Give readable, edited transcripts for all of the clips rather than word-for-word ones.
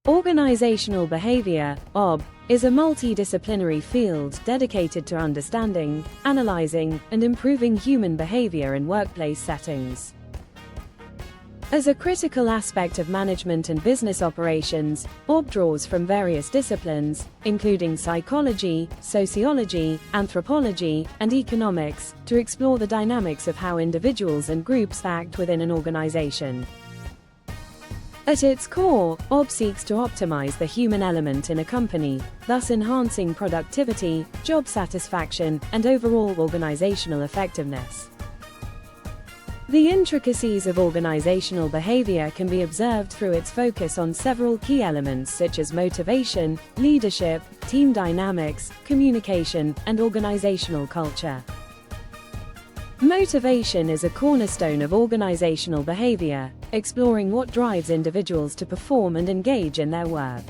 Organizational behavior, OB, is a multidisciplinary field dedicated to understanding, analyzing, and improving human behavior in workplace settings. As a critical aspect of management and business operations, OB draws from various disciplines, including psychology, sociology, anthropology, and economics, to explore the dynamics of how individuals and groups act within an organization. At its core, OB seeks to optimize the human element in a company, thus enhancing productivity, job satisfaction, and overall organizational effectiveness. The intricacies of organizational behavior can be observed through its focus on several key elements such as motivation, leadership, team dynamics, communication, and organizational culture. Motivation is a cornerstone of organizational behavior, exploring what drives individuals to perform and engage in their work.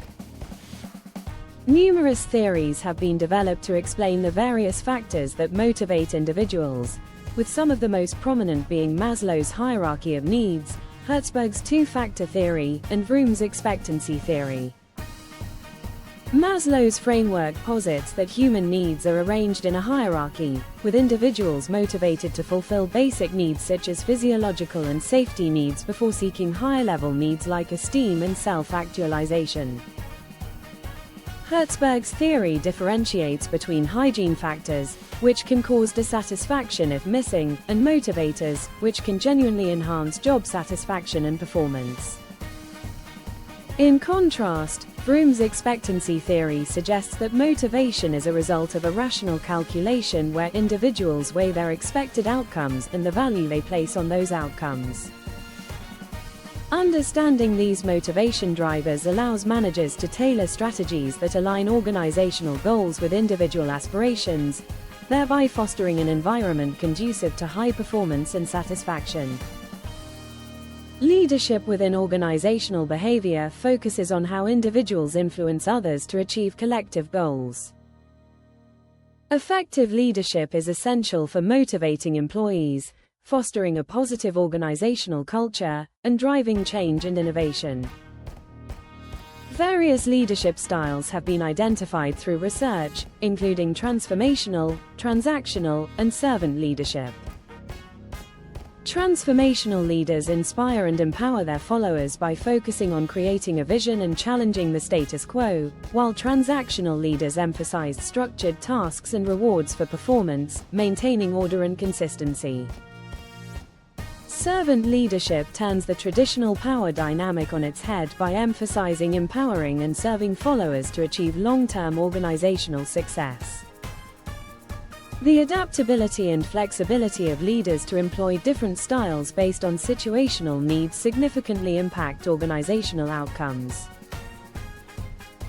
Numerous theories have been developed to explain the various factors that motivate individuals, with some of the most prominent being Maslow's hierarchy of needs, Hertzberg's two-factor theory, and Vroom's expectancy theory. Maslow's framework posits that human needs are arranged in a hierarchy, with individuals motivated to fulfill basic needs such as physiological and safety needs before seeking higher-level needs like esteem and self-actualization. Hertzberg's theory differentiates between hygiene factors, which can cause dissatisfaction if missing, and motivators, which can genuinely enhance job satisfaction and performance. In contrast, Vroom's expectancy theory suggests that motivation is a result of a rational calculation where individuals weigh their expected outcomes and the value they place on those outcomes. Understanding these motivation drivers allows managers to tailor strategies that align organizational goals with individual aspirations, thereby fostering an environment conducive to high performance and satisfaction. Leadership within organizational behavior focuses on how individuals influence others to achieve collective goals. Effective leadership is essential for motivating employees, fostering a positive organizational culture, and driving change and innovation. Various leadership styles have been identified through research, including transformational, transactional, and servant leadership. Transformational leaders inspire and empower their followers by focusing on creating a vision and challenging the status quo, while transactional leaders emphasize structured tasks and rewards for performance, maintaining order and consistency. Servant leadership turns the traditional power dynamic on its head by emphasizing empowering and serving followers to achieve long-term organizational success. The adaptability and flexibility of leaders to employ different styles based on situational needs significantly impact organizational outcomes.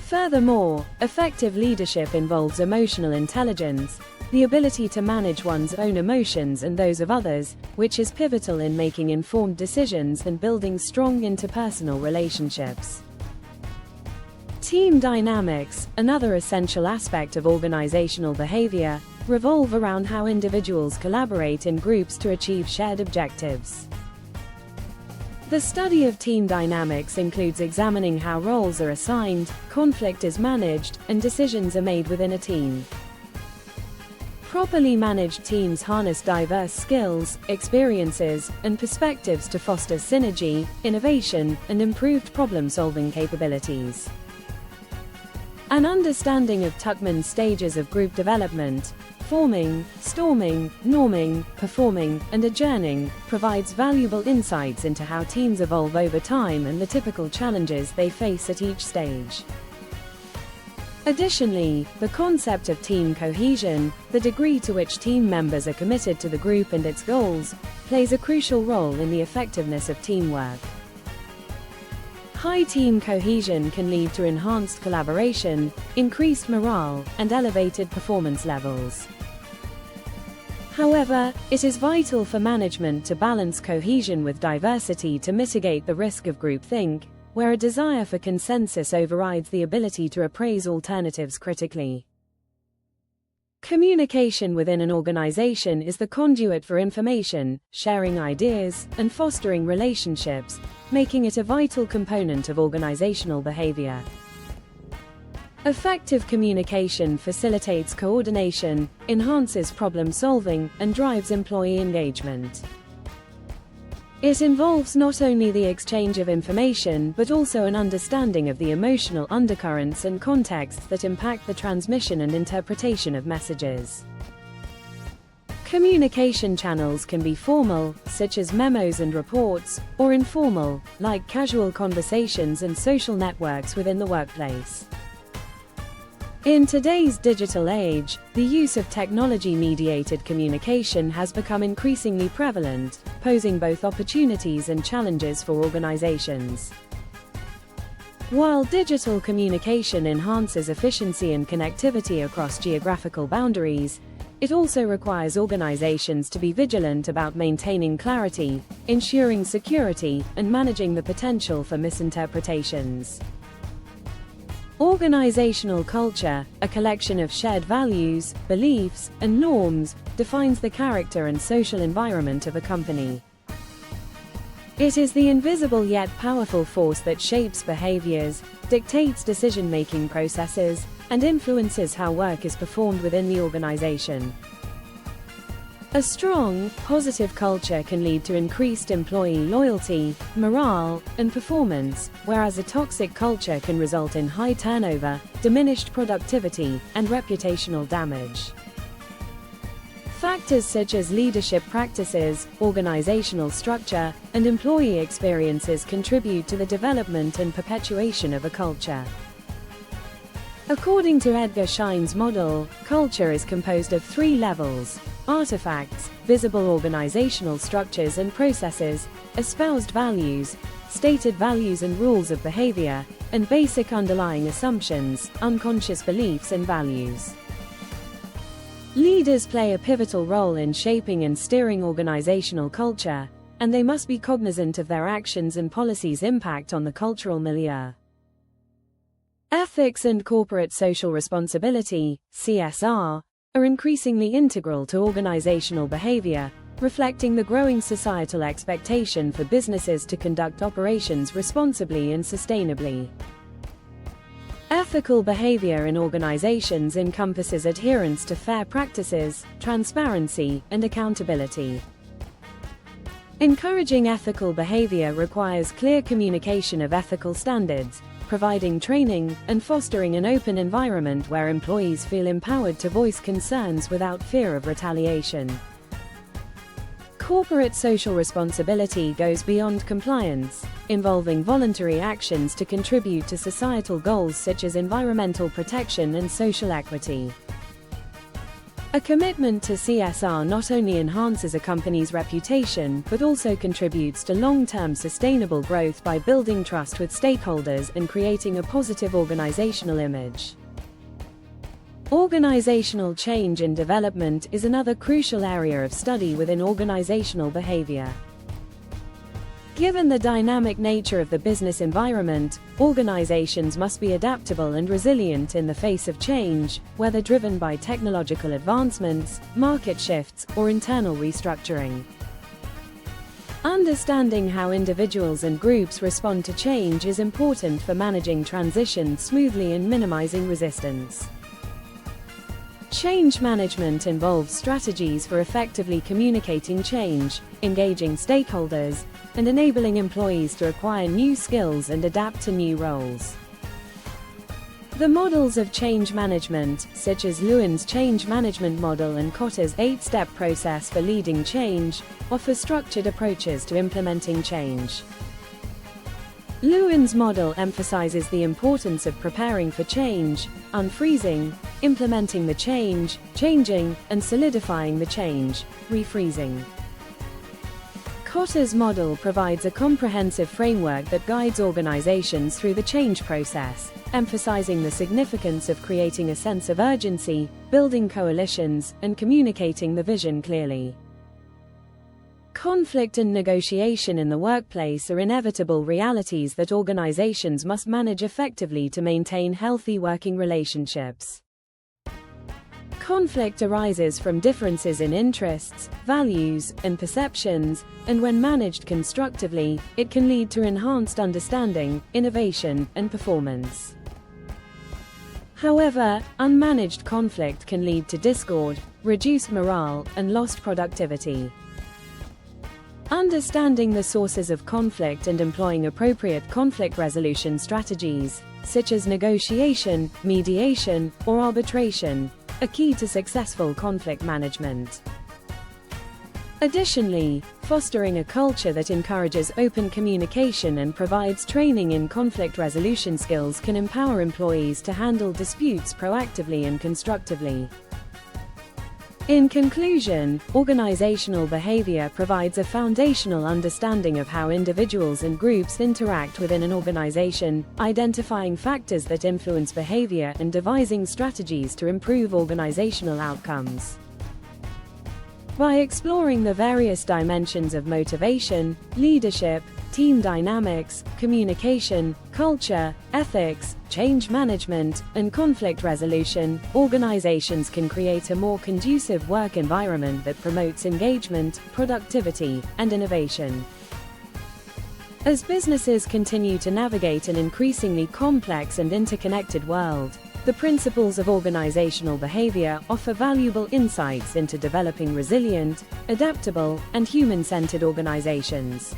Furthermore, effective leadership involves emotional intelligence, the ability to manage one's own emotions and those of others, which is pivotal in making informed decisions and building strong interpersonal relationships. Team dynamics, another essential aspect of organizational behavior, revolve around how individuals collaborate in groups to achieve shared objectives. The study of team dynamics includes examining how roles are assigned, conflict is managed, and decisions are made within a team. Properly managed teams harness diverse skills, experiences, and perspectives to foster synergy, innovation, and improved problem-solving capabilities. An understanding of Tuckman's stages of group development, forming, storming, norming, performing, and adjourning, provides valuable insights into how teams evolve over time and the typical challenges they face at each stage. Additionally, the concept of team cohesion, the degree to which team members are committed to the group and its goals, plays a crucial role in the effectiveness of teamwork. High team cohesion can lead to enhanced collaboration, increased morale, and elevated performance levels. However, it is vital for management to balance cohesion with diversity to mitigate the risk of groupthink, where a desire for consensus overrides the ability to appraise alternatives critically. Communication within an organization is the conduit for information, sharing ideas, and fostering relationships, making it a vital component of organizational behavior. Effective communication facilitates coordination, enhances problem solving, and drives employee engagement. It involves not only the exchange of information but also an understanding of the emotional undercurrents and contexts that impact the transmission and interpretation of messages. Communication channels can be formal, such as memos and reports, or informal, like casual conversations and social networks within the workplace. In today's digital age, the use of technology-mediated communication has become increasingly prevalent, posing both opportunities and challenges for organizations. While digital communication enhances efficiency and connectivity across geographical boundaries, it also requires organizations to be vigilant about maintaining clarity, ensuring security, and managing the potential for misinterpretations. Organizational culture, a collection of shared values, beliefs, and norms, defines the character and social environment of a company. It is the invisible yet powerful force that shapes behaviors, dictates decision-making processes, and influences how work is performed within the organization. A strong, positive culture can lead to increased employee loyalty, morale, and performance, whereas a toxic culture can result in high turnover, diminished productivity, and reputational damage. Factors such as leadership practices, organizational structure, and employee experiences contribute to the development and perpetuation of a culture. According to Edgar Schein's model, culture is composed of three levels: artifacts, visible organizational structures and processes, espoused values, stated values and rules of behavior, and basic underlying assumptions, unconscious beliefs and values. Leaders play a pivotal role in shaping and steering organizational culture, and they must be cognizant of their actions and policies' impact on the cultural milieu. Ethics and corporate social responsibility, CSR, are increasingly integral to organizational behavior, reflecting the growing societal expectation for businesses to conduct operations responsibly and sustainably. Ethical behavior in organizations encompasses adherence to fair practices, transparency, and accountability. Encouraging ethical behavior requires clear communication of ethical standards, providing training, and fostering an open environment where employees feel empowered to voice concerns without fear of retaliation. Corporate social responsibility goes beyond compliance, involving voluntary actions to contribute to societal goals such as environmental protection and social equity. A commitment to CSR not only enhances a company's reputation but also contributes to long-term sustainable growth by building trust with stakeholders and creating a positive organizational image. Organizational change and development is another crucial area of study within organizational behavior. Given the dynamic nature of the business environment, organizations must be adaptable and resilient in the face of change, whether driven by technological advancements, market shifts, or internal restructuring. Understanding how individuals and groups respond to change is important for managing transitions smoothly and minimizing resistance. Change management involves strategies for effectively communicating change, engaging stakeholders, and enabling employees to acquire new skills and adapt to new roles. The models of change management, such as Lewin's change management model and Kotter's 8-step process for leading change, offer structured approaches to implementing change. Lewin's model emphasizes the importance of preparing for change, unfreezing, implementing the change, changing, and solidifying the change, refreezing. Kotter's model provides a comprehensive framework that guides organizations through the change process, emphasizing the significance of creating a sense of urgency, building coalitions, and communicating the vision clearly. Conflict and negotiation in the workplace are inevitable realities that organizations must manage effectively to maintain healthy working relationships. Conflict arises from differences in interests, values, and perceptions, and when managed constructively, it can lead to enhanced understanding, innovation, and performance. However, unmanaged conflict can lead to discord, reduced morale, and lost productivity. Understanding the sources of conflict and employing appropriate conflict resolution strategies, such as negotiation, mediation, or arbitration, are key to successful conflict management. Additionally, fostering a culture that encourages open communication and provides training in conflict resolution skills can empower employees to handle disputes proactively and constructively. In conclusion, organizational behavior provides a foundational understanding of how individuals and groups interact within an organization, identifying factors that influence behavior and devising strategies to improve organizational outcomes. By exploring the various dimensions of motivation, leadership, team dynamics, communication, culture, ethics, change management, and conflict resolution, organizations can create a more conducive work environment that promotes engagement, productivity, and innovation. As businesses continue to navigate an increasingly complex and interconnected world, the principles of organizational behavior offer valuable insights into developing resilient, adaptable, and human-centered organizations.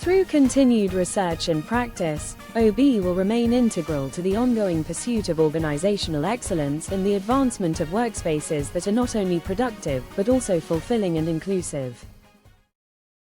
Through continued research and practice, OB will remain integral to the ongoing pursuit of organizational excellence and the advancement of workspaces that are not only productive but also fulfilling and inclusive.